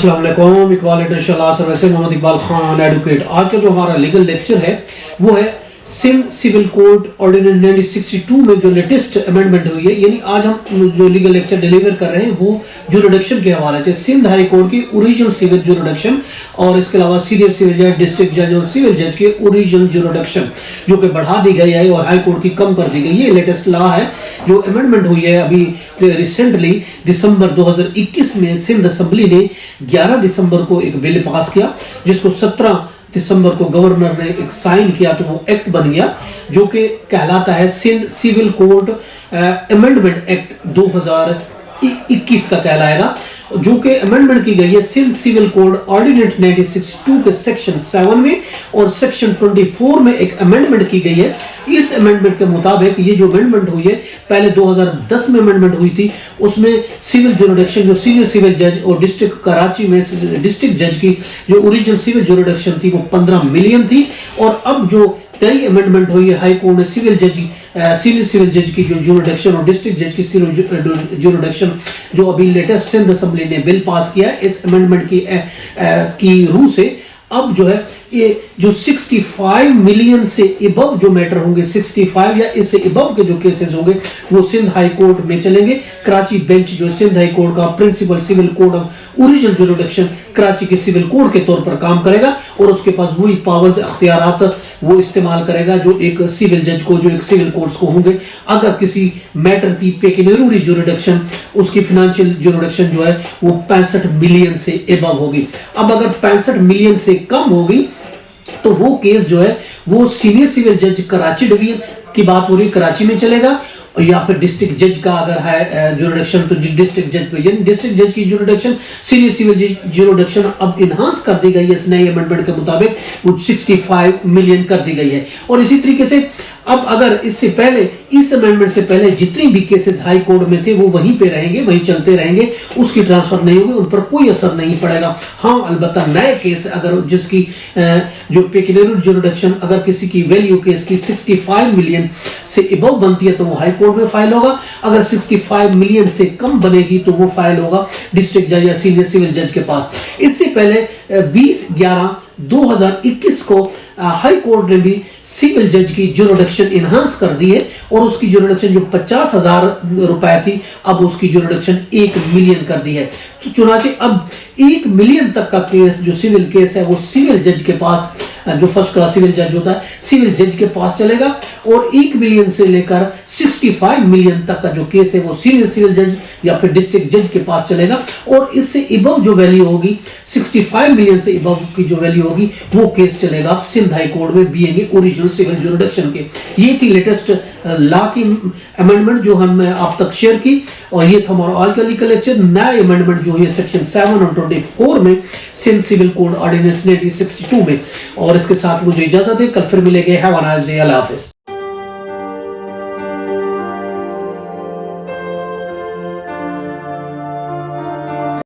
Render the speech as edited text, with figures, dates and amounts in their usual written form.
अस्सलाम वालेकुम, इकबाल इंशाल्लाह सर वैसे मोहम्मद इकबाल खान एडवोकेट। आज का जो हमारा लीगल लेक्चर है वो है सिंध सिविल कोड ऑर्डिनेंस 1962 में जो लेटेस्ट अमेंडमेंट हुई है, यानी आज हम जो लीगल लेक्चर डिलीवर कर रहे हैं वो जुरिडिक्शन के हवाले से सिंध हाई कोर्ट की ओरिजिनल सिविल जुरिडिक्शन और इसके अलावा सीनियर सिविल जज, डिस्ट्रिक्ट जज और सिविल जज के ओरिजिनल जुरिडिक्शन जो कि बढ़ा दी गई है और हाई कोर्ट की कम कर दी गई है। लेटेस्ट लॉ है जो अमेंडमेंट हुई है अभी रिसेंटली दिसंबर 2021 में सिंध असेंबली ने 11 दिसंबर को एक बिल पास किया जिसको 17 दिसंबर को गवर्नर ने एक साइन किया तो वो एक्ट बन गया जो कि कहलाता है Sindh civil code amendment act 2021 का कहलाएगा, जो कि अमेंडमेंट की गई है सिंध सिविल कोड ऑर्डिनेंस 1962 के सेक्शन 7 में और सेक्शन 24 में एक अमेंडमेंट की गई है। इस अमेंडमेंट के मुताबिक ये जो अमेंडमेंट हुई है पहले 2010 में अमेंडमेंट हुई थी, उसमें सिविल जुरिडिक्शन जो सीनियर सिविल जज और डिस्ट्रिक्ट कराची में डिस्ट्रिक्ट जज की जो ओरिजिनल सिविल जुरिडिक्शन थी वो 15 मिलियन थी। और अब जो नई अमेंडमेंट हुई है हाई कोर्ट ने सिविल जज सीनियर सिविल जज की जो जुरिडिक्शन और डिस्ट्रिक्ट जज की सिविल जुरिडिक्शन जो अभी लेटेस्ट सिंध असेंबली ने बिल पास किया है, इस अमेंडमेंट की रूह से अब जो है ये जो 65 मिलियन से अबव जो मैटर होंगे, 65 या इससे अबव के जो केसेस होंगे वो सिंध हाई कोर्ट में चलेंगे। कराची बेंच जो सिंध हाई कोर्ट का principal civil code of original jurisdiction Karachi के सिविल कोड के तौर पर काम करेगा और उसके पास वही पावर्स अख्तियारात वो इस्तेमाल करेगा जो एक सिविल जज को जो एक सिविल कोर्ट्स को होंगे। अगर किसी मैटर की पेकिनेरी जुरिडिक्शन उसकी फाइनेंशियल जुरिडिक्शन जो है वो 65 मिलियन से अबव होगी। अब अगर 65 मिलियन से कम होगी तो वो केस जो है वो सीनियर सिविल जज कराची डिवीजन की बात हो रही कराची में चलेगा या फिर डिस्ट्रिक्ट जज का अगर है जुरिडिक्शन तो डिस्ट्रिक्ट जज पे, यानी डिस्ट्रिक्ट जज की जुरिडिक्शन सीनियर सिविल जुरिडिक्शन अब इनहांस कर दी गई है इस नए अमेंडमेंट के मुताबिक वो 65 मिलियन कर दी गई है। और इसी तरीके से अब अगर इससे पहले इस अमेंडमेंट से पहले जितनी भी केसेस हाई कोर्ट में थे वो वहीं पे रहेंगे, वहीं चलते रहेंगे, उसकी ट्रांसफर नहीं होगी, उन पर कोई असर नहीं पड़ेगा। हाँ अलबत्ता नए केस अगर जिसकी जो पेकिनेरी जुरिडिक्शन अगर किसी की वैल्यू केस की 65 मिलियन से अबव बनती है तो वो हाई कोर्ट में फाइल होगा, अगर 65 मिलियन से कम बनेगी तो वो फाइल होगा डिस्ट्रिक्ट जज या सीनियर सिविल जज के पास। इससे पहले 20/11/2021 को हाई कोर्ट ने भी सिविल जज की जुरिडिक्शन इनहांस कर दी है और उसकी जुरिडिक्शन जो 50,000 रुपए थी अब उसकी जुरिडिक्शन 1 मिलियन कर दी है। तो चुनाचे अब 1 मिलियन तक का केस जो सिविल केस है वो सिविल जज के पास जो फर्स्ट क्लास सिविल जज होता है सिविल जज के पास चलेगा और 1 मिलियन से लेकर 65 मिलियन तक का जो केस है वो सीनियर सिविल जज या फिर डिस्ट्रिक्ट जज के पास चलेगा। और इससे अबव जो वैल्यू होगी 65 मिलियन से अबव की जो वैल्यू होगी वो केस चलेगा सिंध हाई कोर्ट में बीइंग ओरिजिनल सिविल जुरिडिक्शन के। ये थी लेटेस्ट लॉ की अमेंडमेंट जो हम आप तक शेयर की और ये था हमारा आज का लीगल लेक्चर। नया अमेंडमेंट जो है सेक्शन 7 और 24 में सिंध सिविल कोड ऑर्डिनेंस 1962 में। और इसके साथ मुझे इजाजत है, कल फिर मिलेंगे। Have a nice day, Allah Hafiz.